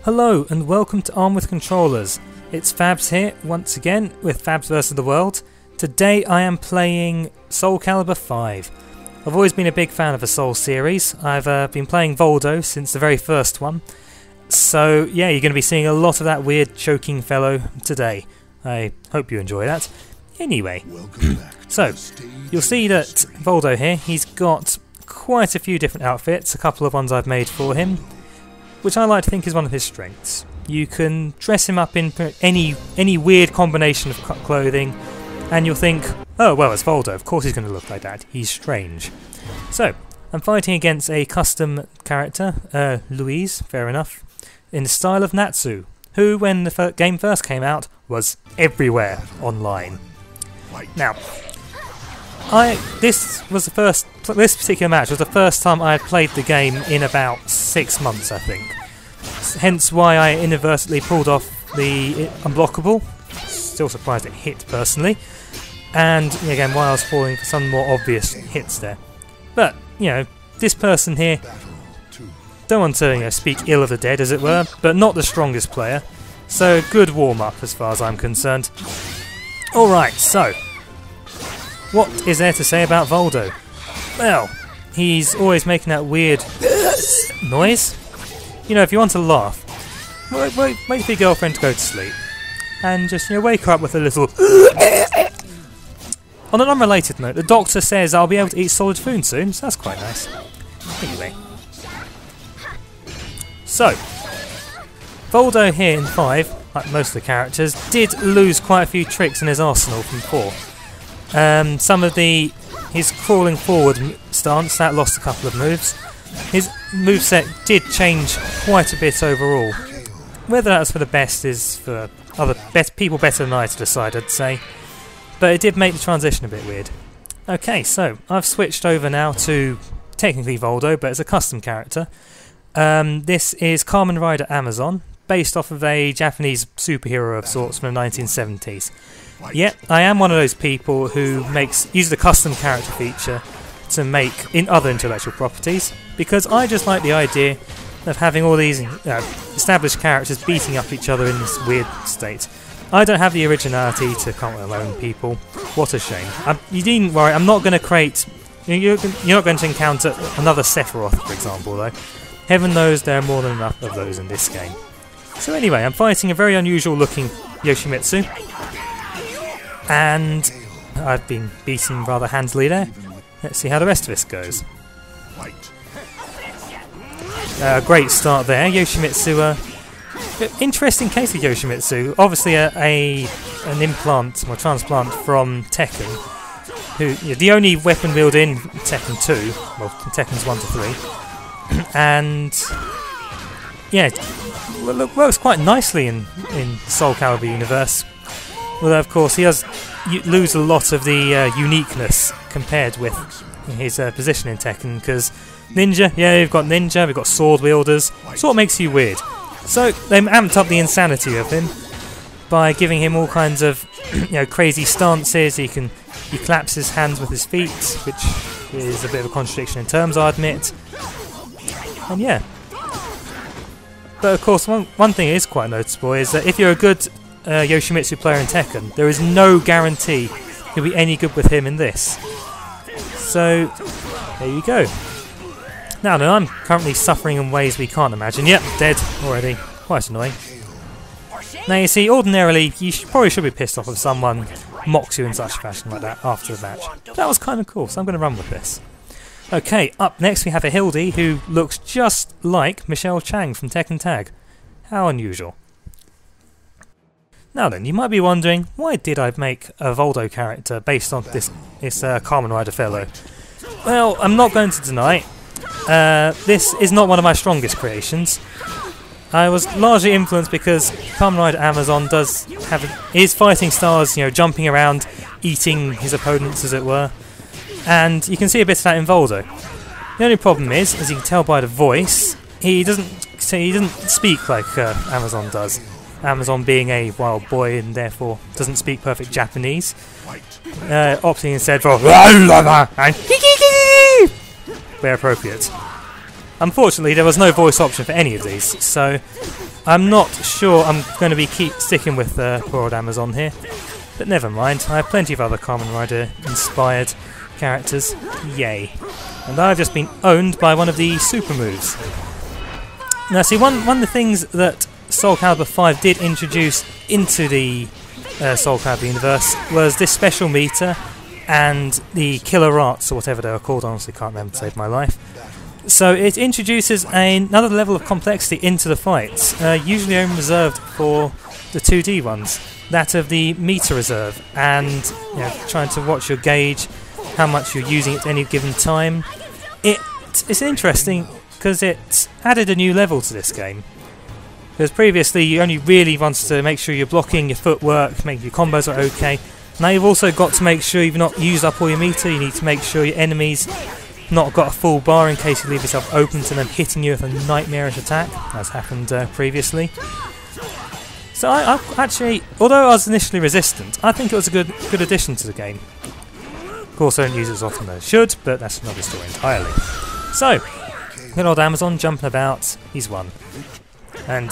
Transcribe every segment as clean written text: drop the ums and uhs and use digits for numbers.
Hello and welcome to Arm with Controllers. It's Fabs here once again with Fabs vs the World. Today I am playing Calibur V. I've always been a big fan of the Soul series. I've been playing Voldo since the very first one. So yeah, you're going to be seeing a lot of that weird choking fellow today. I hope you enjoy that. Anyway, so you'll see that Voldo here, he's got quite a few different outfits, a couple of ones I've made for him, which I like to think is one of his strengths. You can dress him up in any weird combination of clothing, and you'll think, oh well, it's Voldo, of course he's going to look like that, he's strange. So, I'm fighting against a custom character, Louise, fair enough, in the style of Natsu, who, when the game first came out, was everywhere online. Now, this particular match was the first time I had played the game in about 6 months, I think. Hence why I inadvertently pulled off the unblockable. Still surprised it hit personally. And again, while I was falling for some more obvious hits there. But, you know, this person here, don't want to speak ill of the dead as it were, but not the strongest player. So good warm up as far as I'm concerned. Alright, so what is there to say about Voldo? Well, he's always making that weird noise. You know, if you want to laugh, wait for your girlfriend to go to sleep. And just, wake her up with a little... On an unrelated note, the doctor says I'll be able to eat solid food soon, so that's quite nice. Anyway. So, Voldo here in 5, like most of the characters, did lose quite a few tricks in his arsenal from 4. Some of his crawling forward stance, that lost a couple of moves. His moveset did change quite a bit overall. Whether that's for the best is for people better than I to decide, I'd say. But it did make the transition a bit weird. Okay, so I've switched over now to technically Voldo, but it's a custom character. This is Kamen Rider Amazon, based off of a Japanese superhero of sorts from the 1970s. Yep, I am one of those people who uses the custom character feature to make in other intellectual properties, because I just like the idea of having all these established characters beating up each other in this weird state. I don't have the originality to come up with my own people. What a shame. You needn't worry, I'm not going to create... You're not going to encounter another Sephiroth, for example, though. Heaven knows there are more than enough of those in this game. So anyway, I'm fighting a very unusual looking Yoshimitsu. And I've been beaten rather handily there. Let's see how the rest of this goes. Great start there. Yoshimitsu, interesting case of Yoshimitsu. Obviously an implant or transplant from Tekken. Who the only weapon wield in Tekken 2, well Tekken's 1 to 3. And yeah, works quite nicely in Soul Calibur universe. Although of course he does lose a lot of the uniqueness compared with his position in Tekken, because ninja, yeah, we've got ninja, we've got sword wielders, so what makes you weird? So they amped up the insanity of him by giving him all kinds of crazy stances. He claps his hands with his feet, which is a bit of a contradiction in terms, I admit. And yeah. But of course, one thing that is quite noticeable is that if you're a good Yoshimitsu player in Tekken, there is no guarantee you'll be any good with him in this. So, there you go. Now then, I'm currently suffering in ways we can't imagine. Yep, dead already. Quite annoying. Now you see, ordinarily, you probably should be pissed off if someone mocks you in such fashion like that after the match. But that was kind of cool, so I'm going to run with this. Okay, up next we have a Hildy who looks just like Michelle Chang from Tekken Tag. How unusual. Now then, you might be wondering, why did I make a Voldo character based on this Kamen Rider fellow? Well, I'm not going to deny, this is not one of my strongest creations. I was largely influenced because Kamen Rider Amazon does have his fighting stars, jumping around, eating his opponents as it were. And you can see a bit of that in Voldo. The only problem is, as you can tell by the voice, he doesn't speak like Amazon does. Amazon being a wild boy and therefore doesn't speak perfect Japanese. Opting instead for and where appropriate. Unfortunately, there was no voice option for any of these, so I'm not sure I'm going to be sticking with poor old Amazon here, but never mind. I have plenty of other Kamen Rider inspired characters. Yay! And I've just been owned by one of the super moves. Now, see, one of the things that Soul Calibur V did introduce into the Soul Calibur universe was this special meter and the killer arts, or whatever they were called. Honestly, can't remember to save my life. So it introduces another level of complexity into the fights, usually only reserved for the 2D ones. That of the meter reserve, and trying to watch your gauge, how much you're using at any given time. It's interesting because it added a new level to this game. Because previously you only really wanted to make sure you're blocking, your footwork, making your combos are okay. Now you've also got to make sure you've not used up all your meter. You need to make sure your enemies not got a full bar in case you leave yourself open to them hitting you with a nightmarish attack, as happened previously. So I actually, although I was initially resistant, I think it was a good addition to the game. Of course I don't use it as often as I should, but that's another story entirely. So, good old Amazon jumping about, he's won. And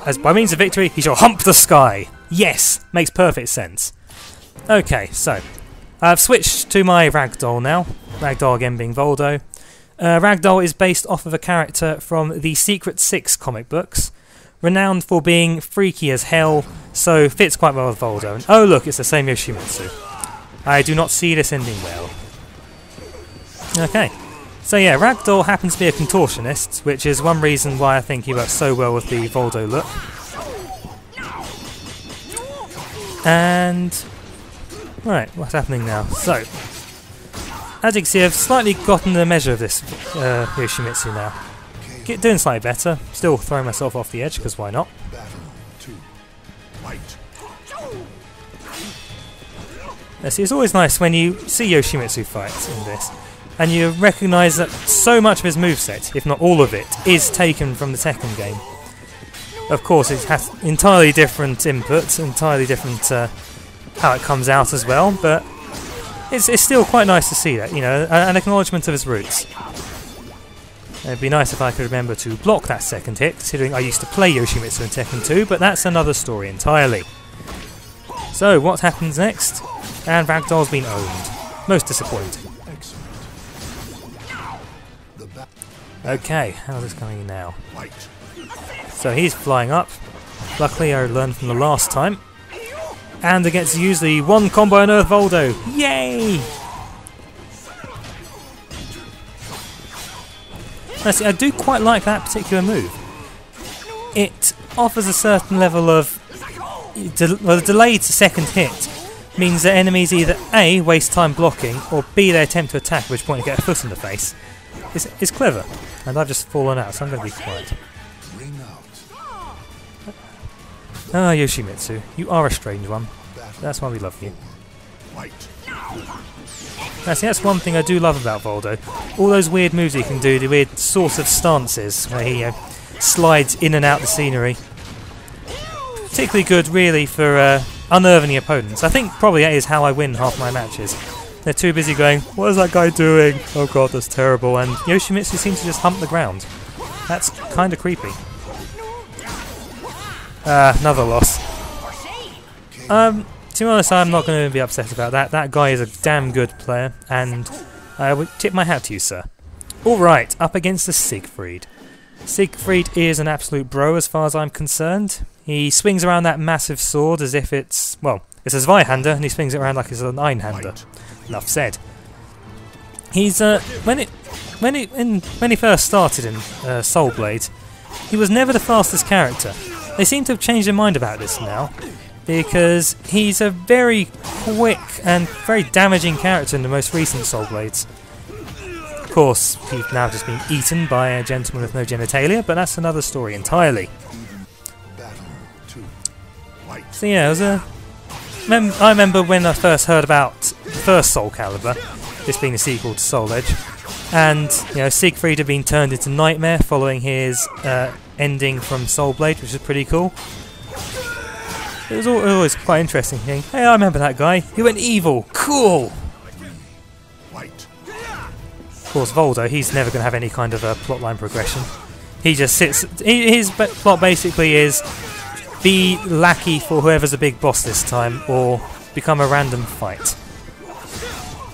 as by means of victory, he shall hump the sky! Yes! Makes perfect sense. Okay, so, I've switched to my Ragdoll now. Ragdoll again being Voldo. Ragdoll is based off of a character from the Secret 6 comic books, renowned for being freaky as hell, so fits quite well with Voldo. And oh look, it's the same Yoshimitsu. I do not see this ending well. Okay, so yeah, Ragdoll happens to be a contortionist, which is one reason why I think he works so well with the Voldo look. And right, what's happening now? So, as you can see, I've slightly gotten the measure of this Yoshimitsu now. Doing slightly better, still throwing myself off the edge, because why not? See, it's always nice when you see Yoshimitsu fights in this, and you recognise that so much of his moveset, if not all of it, is taken from the Tekken game. Of course, it has entirely different inputs, entirely different how it comes out as well, but it's still quite nice to see that, an acknowledgement of his roots. It'd be nice if I could remember to block that second hit, considering I used to play Yoshimitsu in Tekken 2, but that's another story entirely. So, what happens next? And Ragdoll's been owned. Most disappointing. Okay, how's this going now? So he's flying up. Luckily I learned from the last time. And I get to use the one combo on Earth Voldo. Yay! Now see, I do quite like that particular move. It offers a certain level of the delayed second hit means that enemies either A, waste time blocking, or B, they attempt to attack, at which point you get a foot in the face. It's clever, and I've just fallen out, so I'm going to be quiet. Ah, Yoshimitsu, you are a strange one. That's why we love you. Now, see, that's one thing I do love about Voldo. All those weird moves he can do, the weird sort of stances, where he slides in and out the scenery. Particularly good, really, for unnerving the opponents. I think probably that is how I win half my matches. They're too busy going, what is that guy doing? Oh god, that's terrible. And Yoshimitsu seems to just hump the ground. That's kind of creepy. Another loss. To be honest, I'm not going to be upset about that. That guy is a damn good player, and I would tip my hat to you, sir. Alright, up against the Siegfried. Siegfried is an absolute bro as far as I'm concerned. He swings around that massive sword as if it's, well, it's a Zweihander, and he swings it around like it's an Einhander. Enough said. He's when he first started in Soul Blade, he was never the fastest character. They seem to have changed their mind about this now, because he's a very quick and very damaging character in the most recent Soul Blades. Of course, he's now just been eaten by a gentleman with no genitalia, but that's another story entirely. So yeah, it was I remember when I first heard about the first Soul Calibur, this being a sequel to Soul Edge, and Siegfried had been turned into Nightmare following his ending from Soul Blade, which is pretty cool. It was always quite interesting thing. Hey, I remember that guy. He went evil. Cool. Of course, Voldo, he's never going to have any kind of plotline progression. He just sits. His plot basically is be lackey for whoever's a big boss this time, or become a random fight.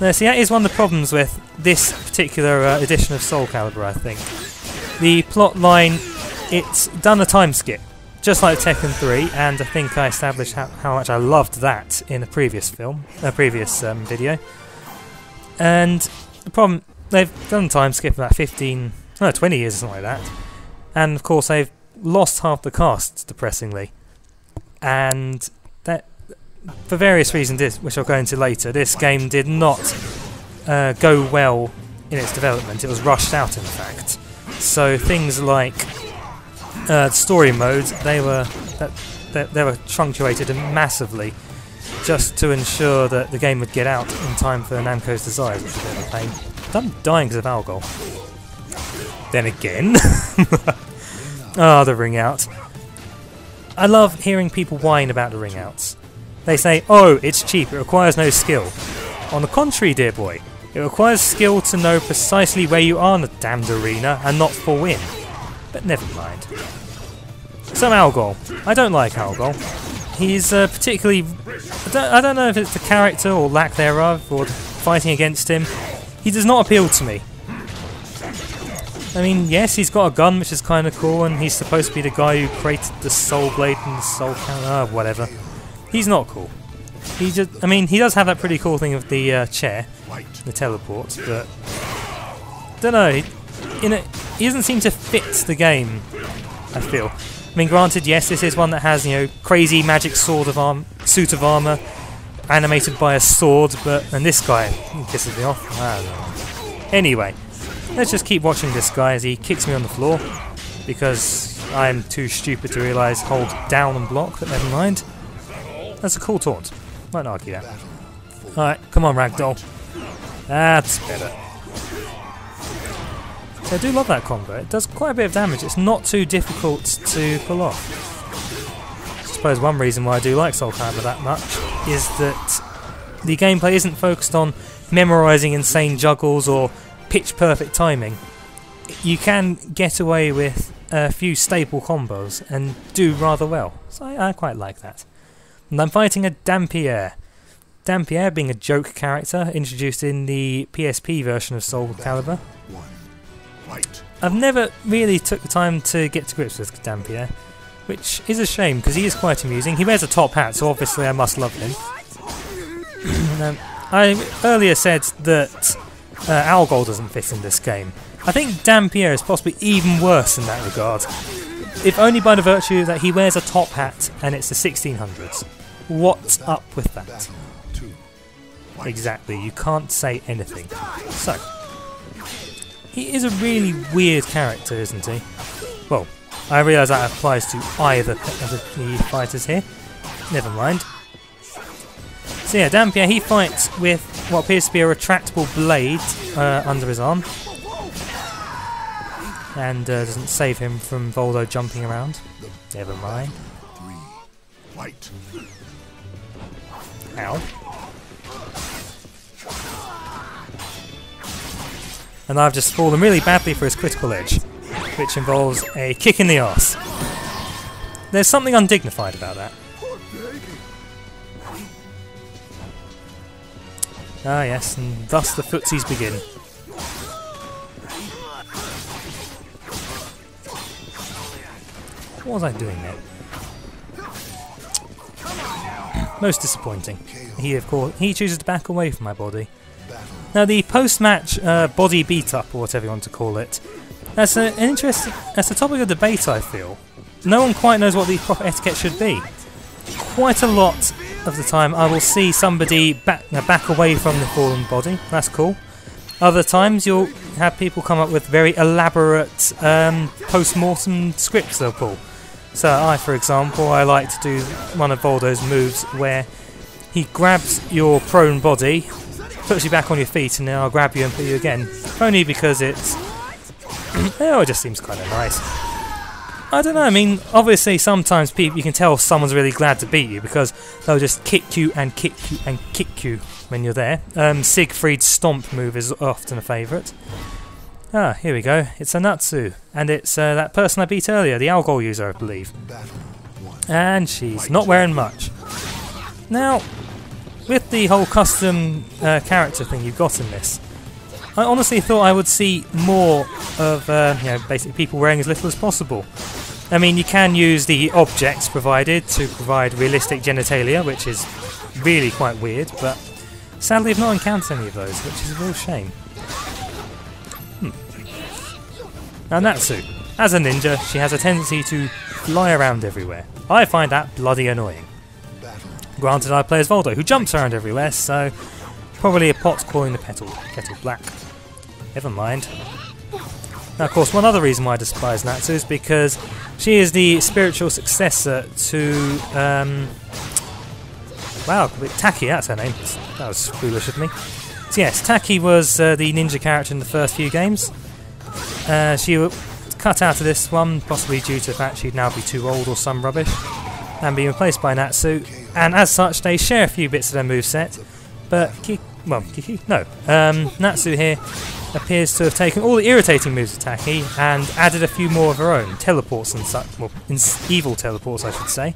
Now, see, that is one of the problems with this particular edition of Soul Calibur, I think. The plot line, it's done a time skip, just like Tekken 3, and I think I established how much I loved that in a previous video. And the problem, they've done a time skip of about 20 years or something like that. And of course they've lost half the cast, depressingly. And that, for various reasons, which I'll go into later, this game did not go well in its development. It was rushed out, in fact. So things like story modes, they were truncated massively, just to ensure that the game would get out in time for Namco's desires, which is a bit of a pain. I'm dying because of alcohol. Then again, the ring out. I love hearing people whine about the ring outs. They say, oh, it's cheap, it requires no skill. On the contrary, dear boy, it requires skill to know precisely where you are in the damned arena and not for win. But never mind. So Algol. I don't like Algol. He's particularly... I don't know if it's the character or lack thereof, or fighting against him. He does not appeal to me. I mean, yes, he's got a gun, which is kind of cool, and he's supposed to be the guy who created the Soul Blade and the Soul Cannon, whatever. He's not cool. He does have that pretty cool thing of the chair, the teleport, but don't know. He doesn't seem to fit the game, I feel. I mean, granted, yes, this is one that has, crazy magic suit of armor, animated by a sword, and this guy, he pisses me off. I don't know. Anyway, let's just keep watching this guy as he kicks me on the floor, because I'm too stupid to realise hold down and block, but never mind. That's a cool taunt. Won't argue that. Alright, come on, Ragdoll. That's better. So I do love that combo. It does quite a bit of damage. It's not too difficult to pull off. I suppose one reason why I do like Soul Calibur that much is that the gameplay isn't focused on memorising insane juggles or pitch-perfect timing. You can get away with a few staple combos and do rather well. So I quite like that. And I'm fighting a Dampier. Dampier being a joke character introduced in the PSP version of Soul Calibur. I've never really took the time to get to grips with Dampier, which is a shame because he is quite amusing. He wears a top hat, so obviously I must love him. I earlier said that Algol doesn't fit in this game. I think Dampier is possibly even worse in that regard, if only by the virtue that he wears a top hat and it's the 1600s. What's up with that? Exactly, you can't say anything. So, he is a really weird character, isn't he? Well, I realise that applies to either of the fighters here. Never mind. So yeah, Dampier, he fights with what appears to be a retractable blade under his arm. And doesn't save him from Voldo jumping around. Never mind. Ow. And I've just fallen really badly for his critical edge, which involves a kick in the arse. There's something undignified about that. Ah yes, and thus the footsies begin. What was I doing there? Most disappointing. He chooses to back away from my body. Now the post-match body beat-up, or whatever you want to call it, that's a topic of debate, I feel. No one quite knows what the proper etiquette should be. Quite a lot of the time I will see somebody back away from the fallen body, that's cool. Other times you'll have people come up with very elaborate post-mortem scripts they'll pull. So for example, I like to do one of Voldo's moves where he grabs your prone body, puts you back on your feet, and then I'll grab you and put you again. Only because it's... it just seems kind of nice. I don't know, I mean, obviously sometimes you can tell someone's really glad to beat you because they'll just kick you and kick you and kick you when you're there. Siegfried's stomp move is often a favourite. Ah, here we go. It's a Natsu, and it's that person I beat earlier, the alcohol user, I believe. And she's not wearing much. Now, with the whole custom character thing you've got in this, I honestly thought I would see more of, basically people wearing as little as possible. I mean, you can use the objects provided to provide realistic genitalia, which is really quite weird, but sadly I've not encountered any of those, which is a real shame. Now Natsu, as a ninja, she has a tendency to fly around everywhere. I find that bloody annoying. Granted, I play as Voldo, who jumps around everywhere, so probably a pot calling the kettle black. Never mind. Now, of course, one other reason why I despise Natsu is because she is the spiritual successor to wow, Taki, that's her name. That was foolish of me. So yes, Taki was the ninja character in the first few games. She was cut out of this one, possibly due to the fact she'd now be too old or some rubbish, and be replaced by Natsu. And as such, they share a few bits of their moveset, but Natsu here appears to have taken all the irritating moves of Taki and added a few more of her own, teleports and such, well, evil teleports I should say.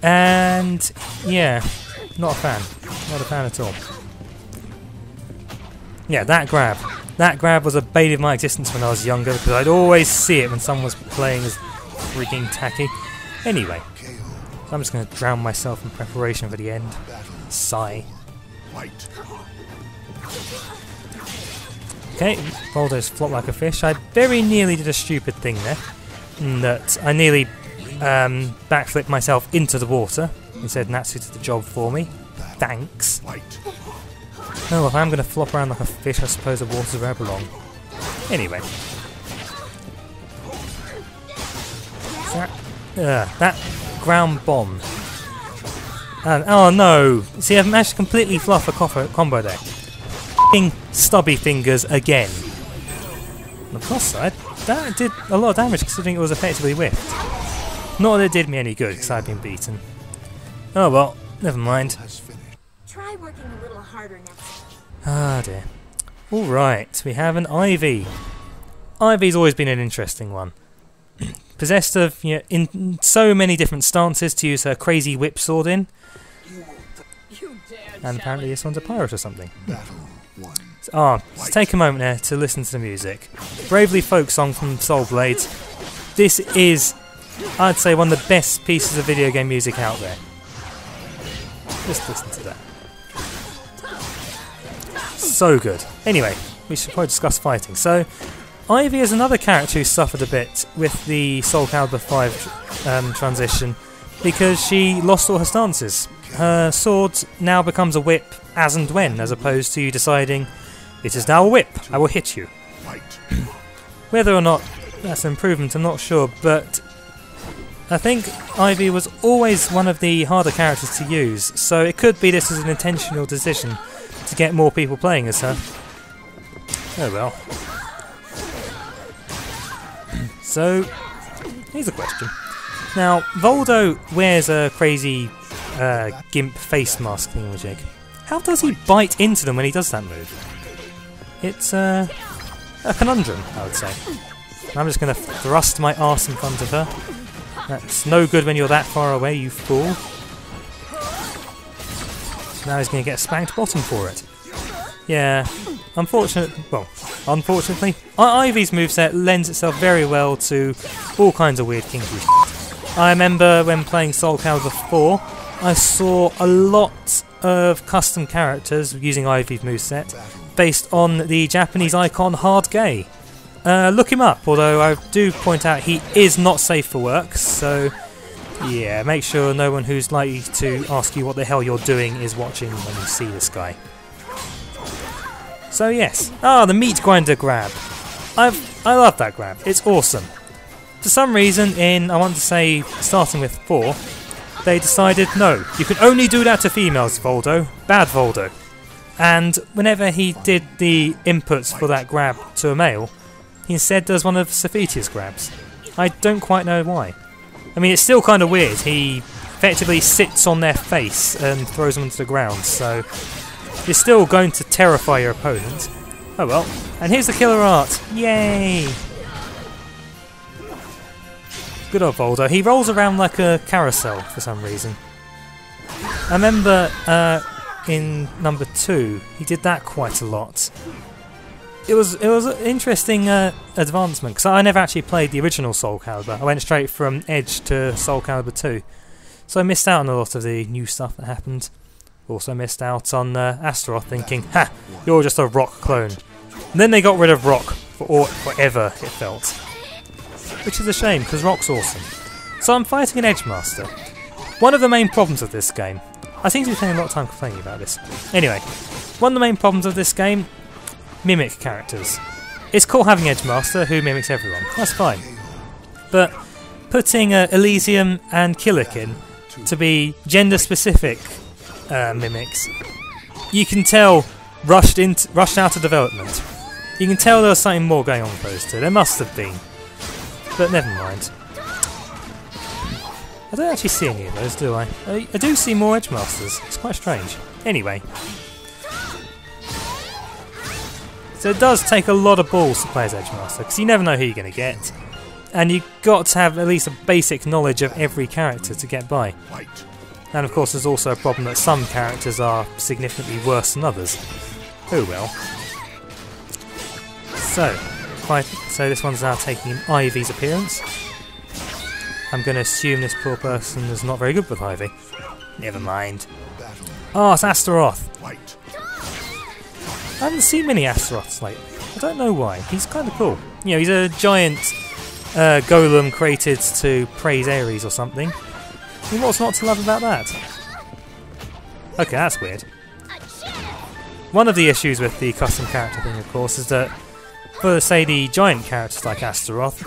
And yeah, not a fan at all. Yeah, that grab was a bane of my existence when I was younger, because I'd always see it when someone was playing as freaking Taki. Anyway, so I'm just going to drown myself in preparation for the end. Sigh. Okay, Voldo's flopped like a fish. I very nearly did a stupid thing there, in that I nearly backflipped myself into the water. Instead, Natsu did the job for me. Thanks. Oh, if I'm going to flop around like a fish, I suppose the water's where I belong. Anyway. That ground bomb. Oh no! See, I've managed to completely fluff a combo there. F***ing stubby fingers again. On the plus side, that did a lot of damage considering it was effectively whiffed. Not that it did me any good because I've been beaten. Oh well, never mind. Try working a little harder next. Ah dear. Alright, we have an Ivy. Ivy's always been an interesting one. Possessed of, in so many different stances to use her crazy whip sword in. And apparently this one's a pirate or something. Let's take a moment there to listen to the music. Bravely folk song from Soul Blades. This is, I'd say, one of the best pieces of video game music out there. Just listen to that. So good. Anyway, we should probably discuss fighting. So, Ivy is another character who suffered a bit with the Soul Calibur V transition because she lost all her stances. Her sword now becomes a whip as and when, as opposed to you deciding, it is now a whip, I will hit you. Whether or not that's an improvement, I'm not sure, but I think Ivy was always one of the harder characters to use, so it could be this is an intentional decision to get more people playing as her. Oh well. So, here's a question. Now, Voldo wears a crazy gimp face mask thingamajig. How does he bite into them when he does that move? It's a conundrum, I would say. I'm just going to thrust my arse in front of her. That's no good when you're that far away, you fool. Now he's going to get a spanked bottom for it. Yeah, unfortunately, Ivy's moveset lends itself very well to all kinds of weird kinky shit. I remember when playing Soul Calibur 4, I saw a lot of custom characters using Ivy's moveset based on the Japanese icon Hard Gay. Look him up, although I do point out he is not safe for work, so yeah, make sure no one who's likely to ask you what the hell you're doing is watching when you see this guy. So yes, the meat grinder grab. I love that grab, it's awesome. For some reason I want to say, starting with 4, they decided, no, you can only do that to females, Voldo. Bad Voldo. And whenever he did the inputs for that grab to a male, he instead does one of Sophitia's grabs. I don't quite know why. I mean, it's still kind of weird. He effectively sits on their face and throws them onto the ground, so you're still going to terrify your opponent. Oh well. And here's the killer art. Yay! Good old Voldo. He rolls around like a carousel for some reason. I remember in number 2 he did that quite a lot. It was an interesting advancement because I never actually played the original Soul Calibur. I went straight from Edge to Soul Calibur 2. So I missed out on a lot of the new stuff that happened. Also missed out on Astaroth thinking, ha, you're just a Rock clone. And then they got rid of Rock for forever, it felt. Which is a shame, because Rock's awesome. So I'm fighting an Edgemaster. One of the main problems of this game... I seem to be spending a lot of time complaining about this. Anyway, one of the main problems of this game... mimic characters. It's cool having Edgemaster who mimics everyone. That's fine. But putting Elysium and Killick in to be gender-specific mimics, you can tell rushed out of development. You can tell there was something more going on with those two. There must have been. But never mind. I don't actually see any of those, do I? I do see more Edgemasters. It's quite strange. Anyway. So it does take a lot of balls to play as Edgemaster, because you never know who you're going to get. And you've got to have at least a basic knowledge of every character to get by. And of course there's also a problem that some characters are significantly worse than others. Oh well. So this one's now taking Ivy's appearance. I'm going to assume this poor person is not very good with Ivy. Never mind. Oh, it's Astaroth. I haven't seen many Astaroths lately. I don't know why. He's kind of cool. You know, he's a giant golem created to praise Ares or something. I mean, what's not to love about that? Okay, that's weird. One of the issues with the custom character thing, of course, is that for, say, the giant characters like Astaroth,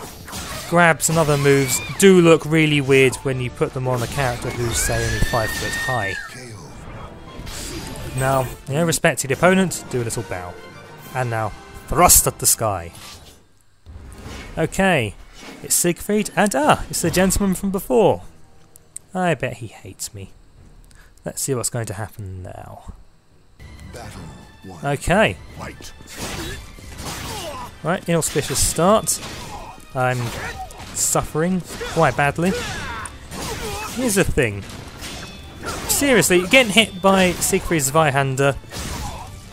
grabs and other moves do look really weird when you put them on a character who's, say, only 5 foot high. Now, you know, respect to the opponent, do a little bow. And now, thrust at the sky. Okay, it's Siegfried, and it's the gentleman from before. I bet he hates me. Let's see what's going to happen now. Okay. Right, inauspicious start. I'm suffering quite badly. Here's the thing. Seriously, getting hit by Siegfried's Zweihander,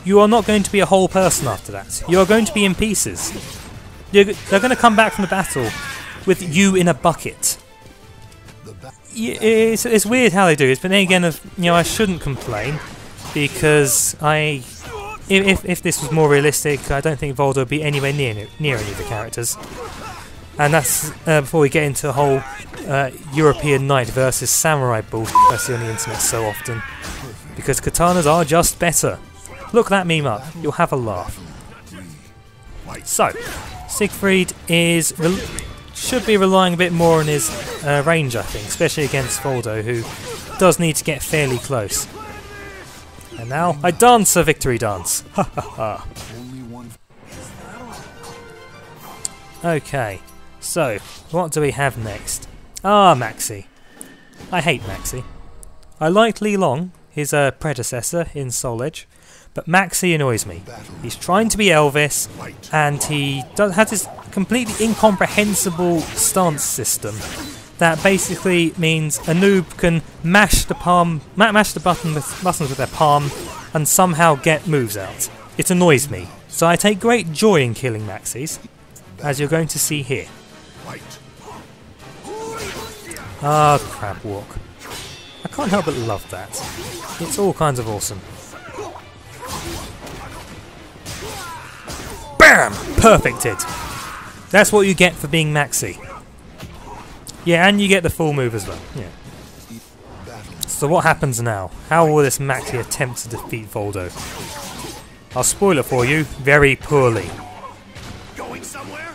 you are not going to be a whole person after that. You are going to be in pieces. They're going to come back from the battle with you in a bucket. It's weird how they do it, but then again, you know, I shouldn't complain because if this was more realistic, I don't think Voldo would be anywhere near any of the characters. And that's before we get into the whole European knight versus samurai bullshit I see on the internet so often. Because katanas are just better. Look that meme up, you'll have a laugh. So, Siegfried should be relying a bit more on his range, I think, especially against Voldo, who does need to get fairly close. And now, I dance a victory dance! Ha ha ha! Okay, so, what do we have next? Ah, Maxi. I hate Maxi. I liked Li Long, his predecessor in Soul Edge, but Maxi annoys me. He's trying to be Elvis, and he has this completely incomprehensible stance system that basically means a noob can mash the buttons with their palm and somehow get moves out. It annoys me, so I take great joy in killing Maxis, as you're going to see here. Ah, crab walk. I can't help but love that. It's all kinds of awesome. BAM! Perfected! That's what you get for being Maxi. Yeah, and you get the full move as well. Yeah. So what happens now? How will this Maxi attempt to defeat Voldo? I'll spoil it for you very poorly. Going somewhere?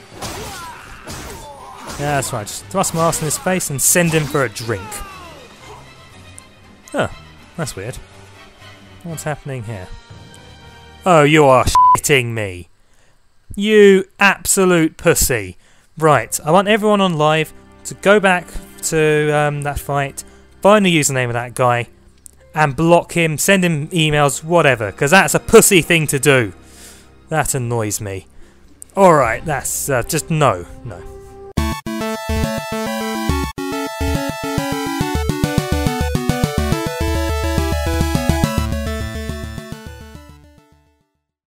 Yeah, that's right. Just thrust my ass in his face and send him for a drink. Huh, that's weird. What's happening here? Oh, you are shitting me. You absolute pussy. Right, I want everyone on live to go back to that fight, find the username of that guy, and block him, send him emails, whatever, because that's a pussy thing to do. That annoys me. Alright, that's just no.